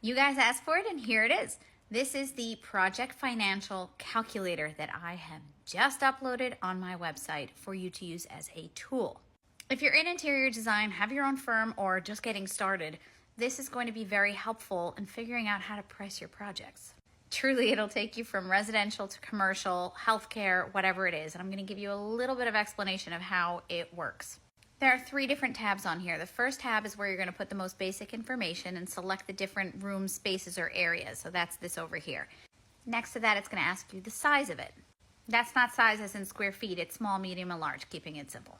You guys asked for it and here it is. This is the Project Financial Calculator that I have just uploaded on my website for you to use as a tool. If you're in interior design, have your own firm, or just getting started, this is going to be very helpful in figuring out how to price your projects. Truly, it'll take you from residential to commercial, healthcare, whatever it is. And I'm going to give you a little bit of explanation of how it works. There are 3 different tabs on here. The first tab is where you're going to put the most basic information and select the different room spaces or areas. So that's this over here. Next to that, it's going to ask you the size of it. That's not size as in square feet. It's small, medium, and large, keeping it simple.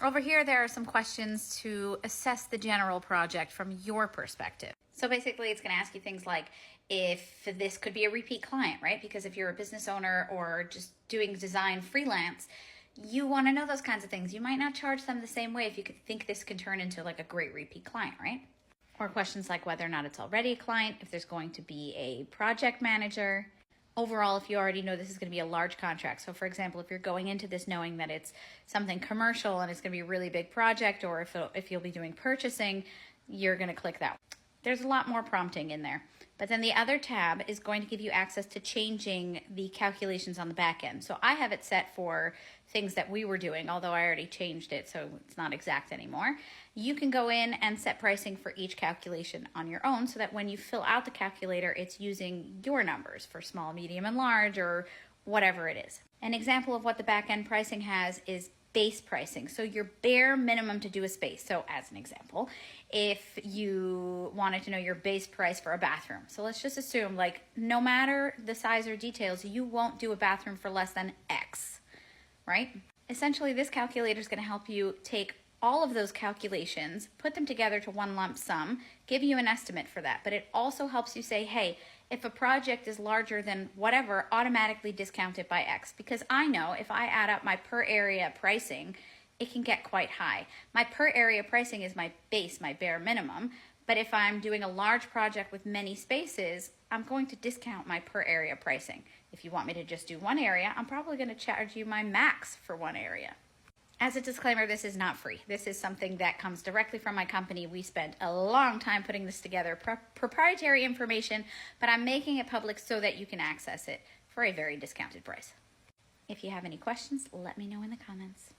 Over here, there are some questions to assess the general project from your perspective. So basically, it's going to ask you things like if this could be a repeat client, right? Because if you're a business owner or just doing design freelance, you want to know those kinds of things. You might not charge them the same way if you could think this can turn into like a great repeat client, right? Or questions like whether or not it's already a client, if there's going to be a project manager. Overall, if you already know this is going to be a large contract. So for example, if you're going into this knowing that it's something commercial and it's going to be a really big project, or if you'll be doing purchasing, you're going to click that. There's a lot more prompting in there. But then the other tab is going to give you access to changing the calculations on the back end. So I have it set for things that we were doing, although I already changed it, so it's not exact anymore. You can go in and set pricing for each calculation on your own so that when you fill out the calculator, it's using your numbers for small, medium, and large, or whatever it is. An example of what the back end pricing has is base pricing. So your bare minimum to do a space. So as an example, if you wanted to know your base price for a bathroom. So let's just assume, like, no matter the size or details, you won't do a bathroom for less than X, right? Essentially, this calculator is going to help you take all of those calculations, put them together to one lump sum, give you an estimate for that. But it also helps you say, hey, if a project is larger than whatever, automatically discount it by X. Because I know if I add up my per area pricing, it can get quite high. My per area pricing is my base, my bare minimum. But if I'm doing a large project with many spaces, I'm going to discount my per area pricing. If you want me to just do one area, I'm probably going to charge you my max for one area. As a disclaimer, this is not free. This is something that comes directly from my company. We spent a long time putting this together, proprietary information, but I'm making it public so that you can access it for a very discounted price. If you have any questions, let me know in the comments.